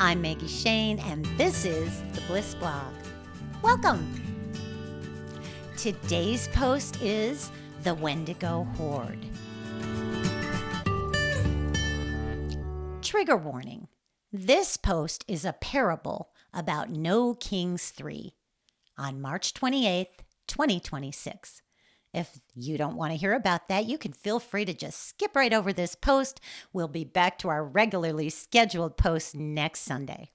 I'm Maggie Shane, and this is the Bliss Blog. Welcome! Today's post is the Wendigo Horde. Trigger warning. This post is a parable about No Kings 3 on March 28th, 2026. If you don't want to hear about that, you can feel free to just skip right over this post. We'll be back to our regularly scheduled post next Sunday.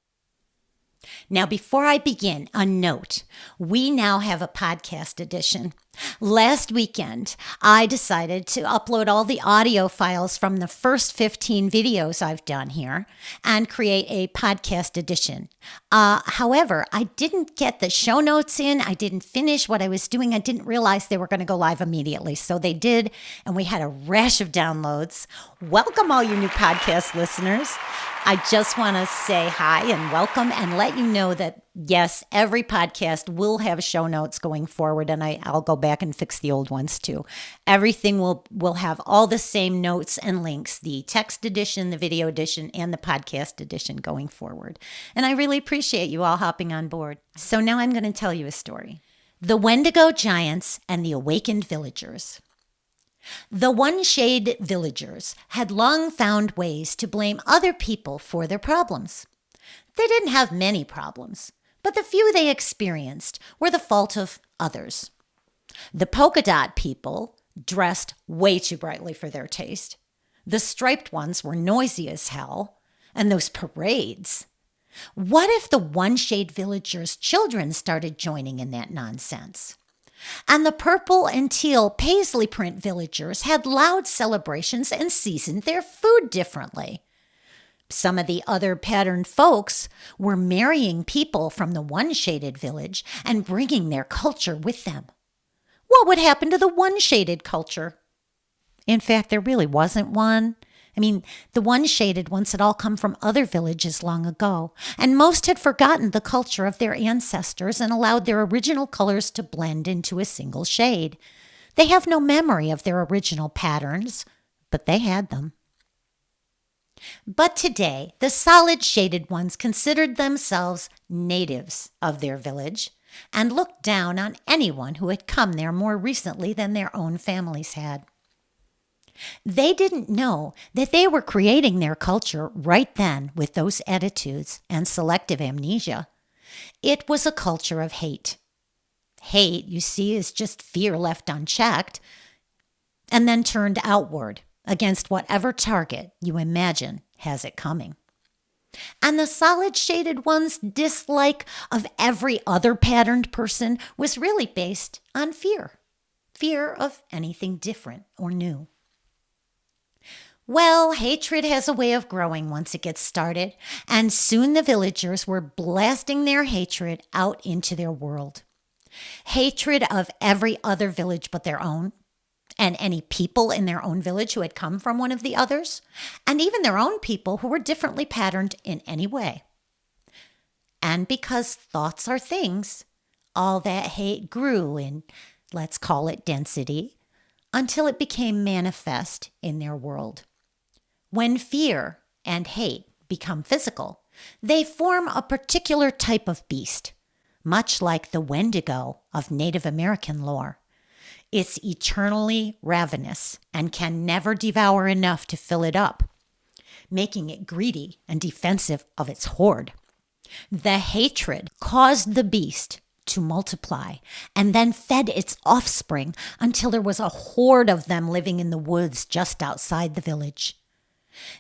Now, before I begin, a note. We now have a podcast edition. Last weekend, I decided to upload all the audio files from the first 15 videos I've done here and create a podcast edition. However, I didn't get the show notes in. I didn't finish what I was doing. I didn't realize they were going to go live immediately. So they did, and we had a rash of downloads. Welcome, all you new podcast listeners. I just want to say hi and welcome and let you know that, yes, every podcast will have show notes going forward, and I'll go back and fix the old ones too. Everything will have all the same notes and links, the text edition, the video edition, and the podcast edition going forward. And I really appreciate you all hopping on board. So now I'm going to tell you a story. The Wendigo Giants and the Awakened Villagers. The One-Shade villagers had long found ways to blame other people for their problems. They didn't have many problems, but the few they experienced were the fault of others. The polka dot people dressed way too brightly for their taste. The striped ones were noisy as hell. And those parades. What if the One-Shade villagers' children started joining in that nonsense? And the purple and teal paisley print villagers had loud celebrations and seasoned their food differently. Some of the other patterned folks were marrying people from the one-shaded village and bringing their culture with them. What would happen to the one-shaded culture? In fact, there really wasn't one. The one-shaded ones had all come from other villages long ago, and most had forgotten the culture of their ancestors and allowed their original colors to blend into a single shade. They have no memory of their original patterns, but they had them. But today, the solid-shaded ones considered themselves natives of their village and looked down on anyone who had come there more recently than their own families had. They didn't know that they were creating their culture right then with those attitudes and selective amnesia. It was a culture of hate. Hate, you see, is just fear left unchecked and then turned outward against whatever target you imagine has it coming. And the solid-shaded one's dislike of every other patterned person was really based on fear. Fear of anything different or new. Well, hatred has a way of growing once it gets started, and soon the villagers were blasting their hatred out into their world. Hatred of every other village but their own, and any people in their own village who had come from one of the others, and even their own people who were differently patterned in any way. And because thoughts are things, all that hate grew in, let's call it density, until it became manifest in their world. When fear and hate become physical, they form a particular type of beast, much like the Wendigo of Native American lore. It's eternally ravenous and can never devour enough to fill it up, making it greedy and defensive of its horde. The hatred caused the beast to multiply and then fed its offspring until there was a horde of them living in the woods just outside the village.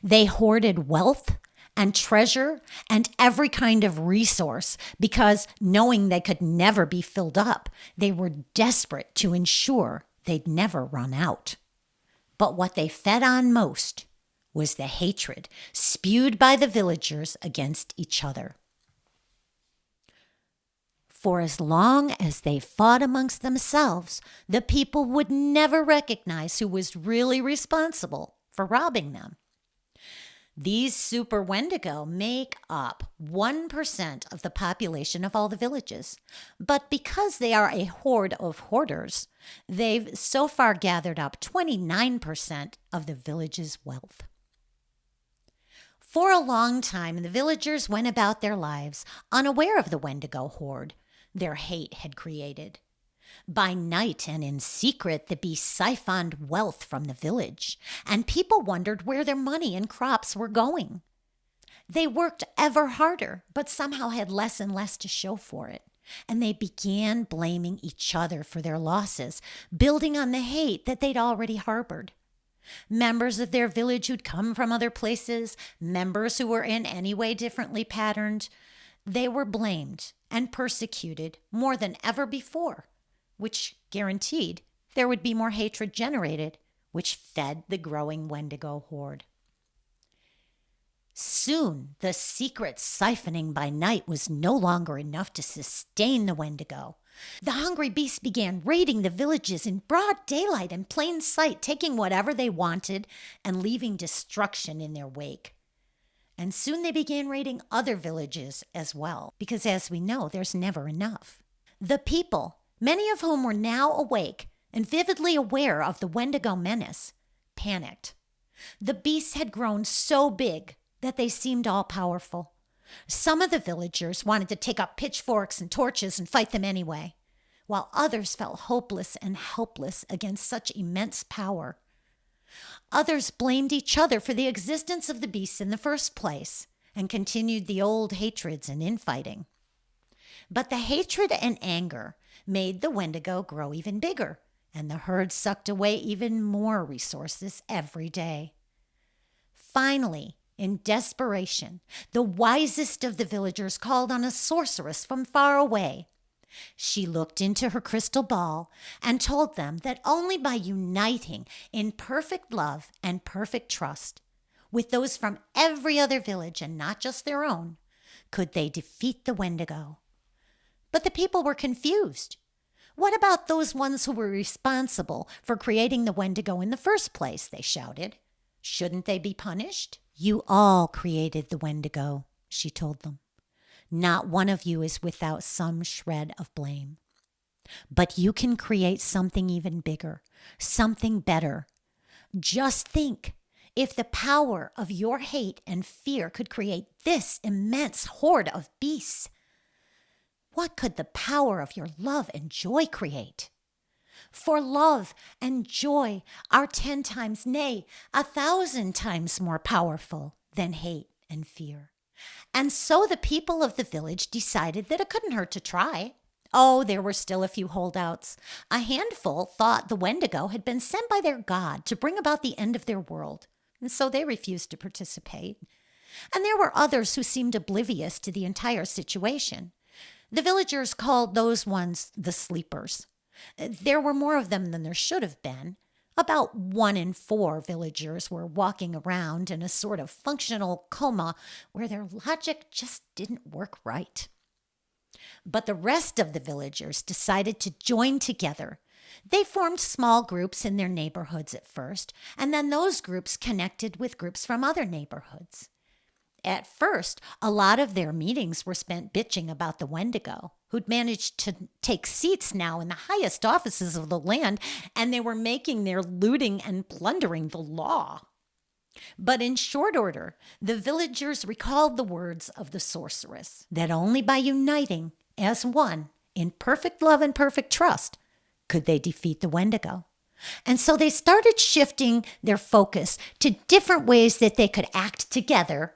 They hoarded wealth and treasure and every kind of resource because, knowing they could never be filled up, they were desperate to ensure they'd never run out. But what they fed on most was the hatred spewed by the villagers against each other. For as long as they fought amongst themselves, the people would never recognize who was really responsible for robbing them. These super Wendigo make up 1% of the population of all the villages. But because they are a horde of hoarders, they've so far gathered up 29% of the village's wealth. For a long time, the villagers went about their lives unaware of the Wendigo horde their hate had created. By night and in secret, the beast siphoned wealth from the village, and people wondered where their money and crops were going. They worked ever harder, but somehow had less and less to show for it, and they began blaming each other for their losses, building on the hate that they'd already harbored. Members of their village who'd come from other places, members who were in any way differently patterned, they were blamed and persecuted more than ever before, which guaranteed there would be more hatred generated, which fed the growing Wendigo horde. Soon, the secret siphoning by night was no longer enough to sustain the Wendigo. The hungry beasts began raiding the villages in broad daylight and plain sight, taking whatever they wanted and leaving destruction in their wake. And soon they began raiding other villages as well, because as we know, there's never enough. The people, many of whom were now awake and vividly aware of the Wendigo menace, panicked. The beasts had grown so big that they seemed all-powerful. Some of the villagers wanted to take up pitchforks and torches and fight them anyway, while others felt hopeless and helpless against such immense power. Others blamed each other for the existence of the beasts in the first place and continued the old hatreds and infighting. But the hatred and anger made the Wendigo grow even bigger, and the herd sucked away even more resources every day. Finally, in desperation, the wisest of the villagers called on a sorceress from far away. She looked into her crystal ball and told them that only by uniting in perfect love and perfect trust with those from every other village and not just their own could they defeat the Wendigo. But the people were confused. What about those ones who were responsible for creating the Wendigo in the first place? They shouted. Shouldn't they be punished? You all created the Wendigo, she told them. Not one of you is without some shred of blame. But you can create something even bigger, something better. Just think, if the power of your hate and fear could create this immense horde of beasts, what could the power of your love and joy create? For love and joy are 10 times, nay, 1,000 times more powerful than hate and fear. And so the people of the village decided that it couldn't hurt to try. Oh, there were still a few holdouts. A handful thought the Wendigo had been sent by their god to bring about the end of their world, and so they refused to participate. And there were others who seemed oblivious to the entire situation. The villagers called those ones the sleepers. There were more of them than there should have been. About 1 in 4 villagers were walking around in a sort of functional coma where their logic just didn't work right. But the rest of the villagers decided to join together. They formed small groups in their neighborhoods at first, and then those groups connected with groups from other neighborhoods. At first, a lot of their meetings were spent bitching about the Wendigo, who'd managed to take seats now in the highest offices of the land, and they were making their looting and plundering the law. But in short order, the villagers recalled the words of the sorceress, that only by uniting as one in perfect love and perfect trust could they defeat the Wendigo. And so they started shifting their focus to different ways that they could act together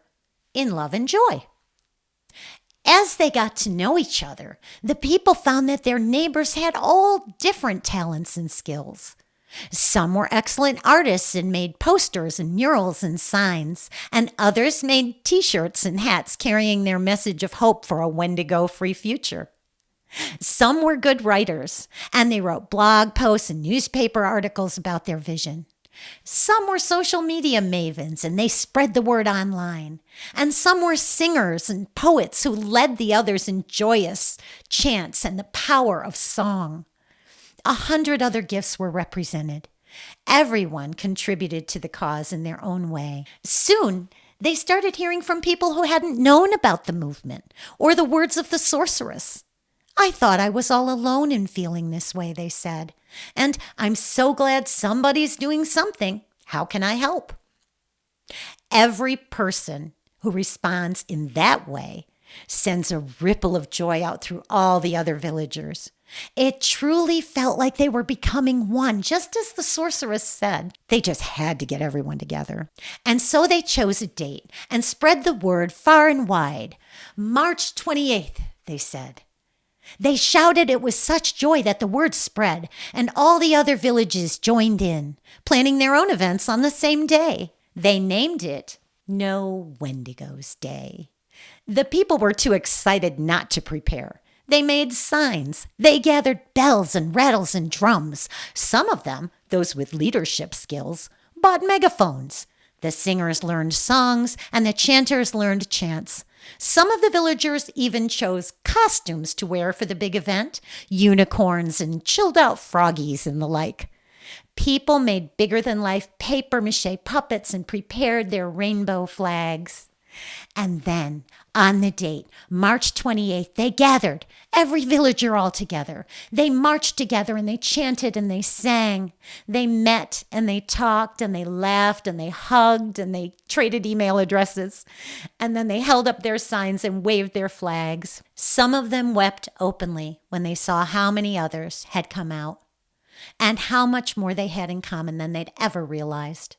in love and joy. As they got to know each other, the people found that their neighbors had all different talents and skills. Some were excellent artists and made posters and murals and signs, and others made t-shirts and hats carrying their message of hope for a Wendigo-free future. Some were good writers, and they wrote blog posts and newspaper articles about their vision. Some were social media mavens, and they spread the word online. And some were singers and poets who led the others in joyous chants and the power of song. 100 other gifts were represented. Everyone contributed to the cause in their own way. Soon, they started hearing from people who hadn't known about the movement or the words of the sorceress. I thought I was all alone in feeling this way, they said. And I'm so glad somebody's doing something. How can I help? Every person who responds in that way sends a ripple of joy out through all the other villagers. It truly felt like they were becoming one, just as the sorceress said. They just had to get everyone together. And so they chose a date and spread the word far and wide. March 28th, they said. They shouted it with such joy that the word spread, and all the other villages joined in, planning their own events on the same day. They named it No Wendigo's Day. The people were too excited not to prepare. They made signs. They gathered bells and rattles and drums. Some of them, those with leadership skills, bought megaphones. The singers learned songs and the chanters learned chants. Some of the villagers even chose costumes to wear for the big event, unicorns and chilled out froggies and the like. People made bigger-than-life papier-mâché puppets and prepared their rainbow flags. And then, on the date, March 28th, they gathered, every villager all together. They marched together and they chanted and they sang. They met and they talked and they laughed and they hugged and they traded email addresses. And then they held up their signs and waved their flags. Some of them wept openly when they saw how many others had come out and how much more they had in common than they'd ever realized.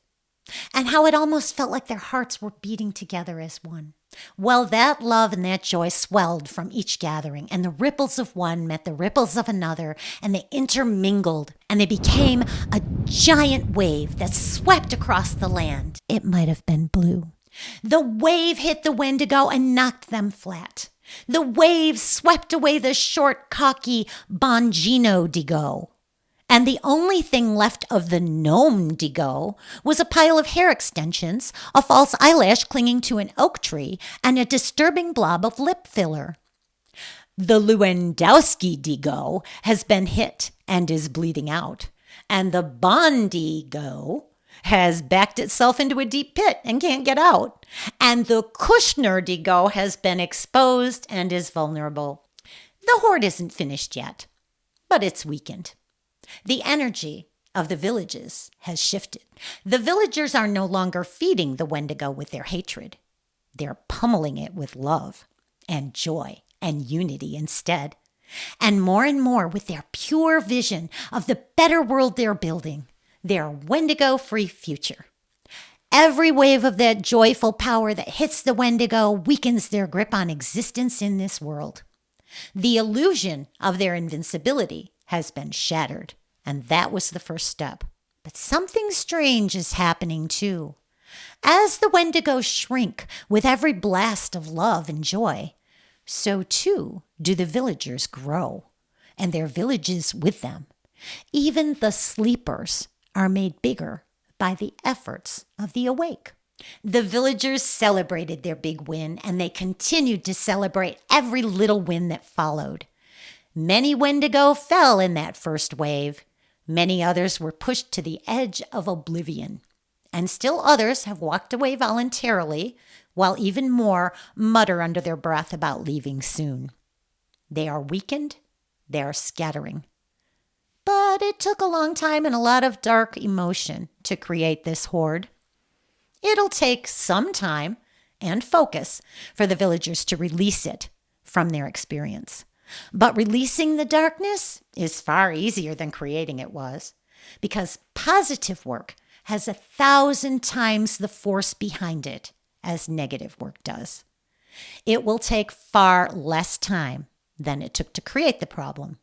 And how it almost felt like their hearts were beating together as one. Well, that love and that joy swelled from each gathering, and the ripples of one met the ripples of another, and they intermingled, and they became a giant wave that swept across the land. It might have been blue. The wave hit the Wendigo and knocked them flat. The wave swept away the short, cocky Bongino Digo. And the only thing left of the gnome Digo was a pile of hair extensions, a false eyelash clinging to an oak tree, and a disturbing blob of lip filler. The Lewandowski Digo has been hit and is bleeding out, and the Bondigo has backed itself into a deep pit and can't get out, and the Kushner Digo has been exposed and is vulnerable. The horde isn't finished yet, but it's weakened. The energy of the villages has shifted. The villagers are no longer feeding the Wendigo with their hatred. They're pummeling it with love and joy and unity instead. And more with their pure vision of the better world they're building, their Wendigo-free future. Every wave of that joyful power that hits the Wendigo weakens their grip on existence in this world. The illusion of their invincibility has been shattered, and that was the first step. But something strange is happening too. As the Wendigos shrink with every blast of love and joy, so too do the villagers grow, and their villages with them. Even the sleepers are made bigger by the efforts of the awake. The villagers celebrated their big win, and they continued to celebrate every little win that followed. Many Wendigo fell in that first wave. Many others were pushed to the edge of oblivion. And still others have walked away voluntarily, while even more mutter under their breath about leaving soon. They are weakened. They are scattering. But it took a long time and a lot of dark emotion to create this horde. It'll take some time and focus for the villagers to release it from their experience. But releasing the darkness is far easier than creating it was, because positive work has 1,000 times the force behind it as negative work does. It will take far less time than it took to create the problem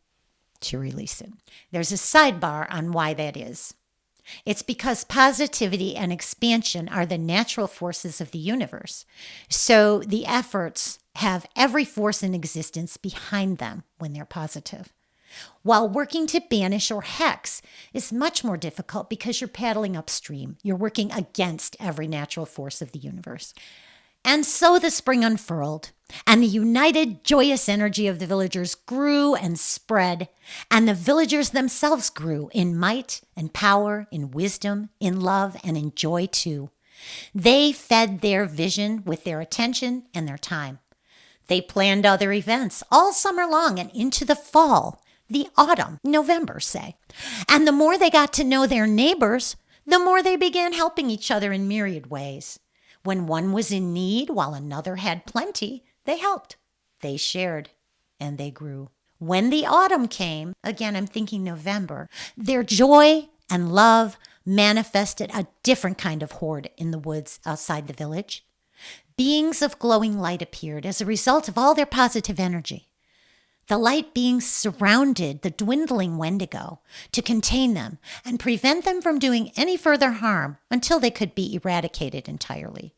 to release it. There's a sidebar on why that is. It's because positivity and expansion are the natural forces of the universe. So the efforts have every force in existence behind them when they're positive. While working to banish or hex is much more difficult because you're paddling upstream. You're working against every natural force of the universe. And so the spring unfurled, and the united, joyous energy of the villagers grew and spread, and the villagers themselves grew in might and power, in wisdom, in love, and in joy too. They fed their vision with their attention and their time. They planned other events all summer long and into the fall, the autumn, November, say. And the more they got to know their neighbors, the more they began helping each other in myriad ways. When one was in need while another had plenty, they helped, they shared, and they grew. When the autumn came, again, I'm thinking November, their joy and love manifested a different kind of horde in the woods outside the village. Beings of glowing light appeared as a result of all their positive energy. The light beings surrounded the dwindling Wendigo to contain them and prevent them from doing any further harm until they could be eradicated entirely.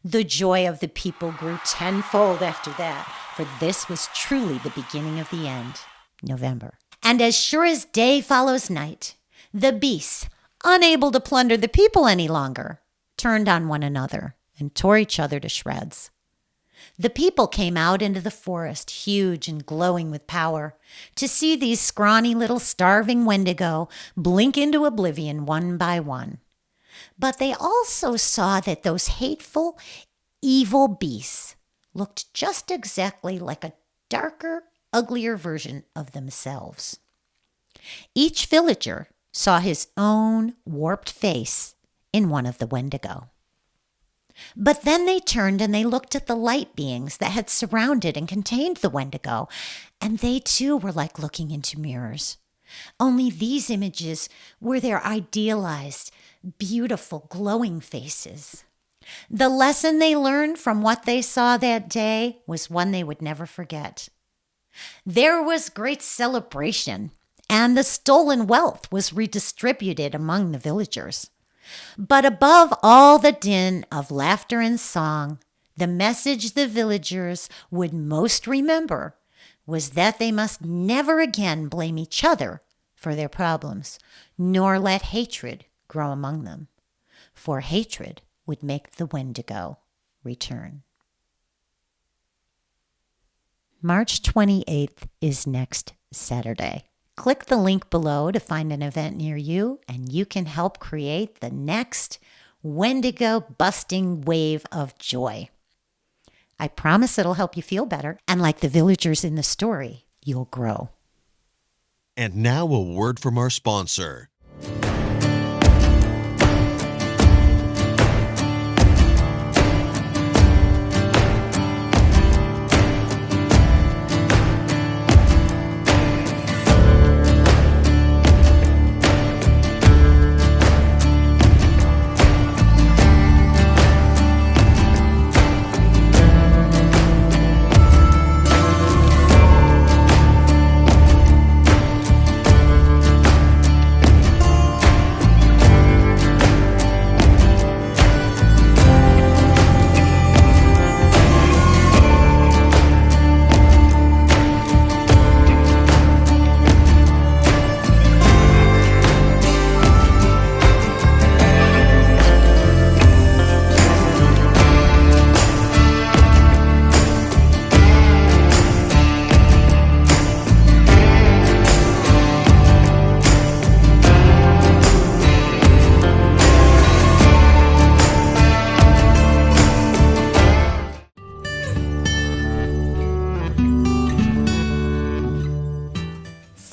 The joy of the people grew tenfold after that, for this was truly the beginning of the end, November. And as sure as day follows night, the beasts, unable to plunder the people any longer, turned on one another and tore each other to shreds. The people came out into the forest, huge and glowing with power, to see these scrawny little starving Wendigo blink into oblivion one by one. But they also saw that those hateful, evil beasts looked just exactly like a darker, uglier version of themselves. Each villager saw his own warped face in one of the Wendigo. But then they turned and they looked at the light beings that had surrounded and contained the Wendigo, and they too were like looking into mirrors. Only these images were their idealized, beautiful, glowing faces. The lesson they learned from what they saw that day was one they would never forget. There was great celebration, and the stolen wealth was redistributed among the villagers. But above all the din of laughter and song, the message the villagers would most remember was that they must never again blame each other for their problems, nor let hatred grow among them, for hatred would make the Wendigo return. March 28th is next Saturday. Click the link below to find an event near you, and you can help create the next Wendigo busting wave of joy. I promise it'll help you feel better, and like the villagers in the story, you'll grow. And now a word from our sponsor.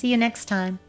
See you next time.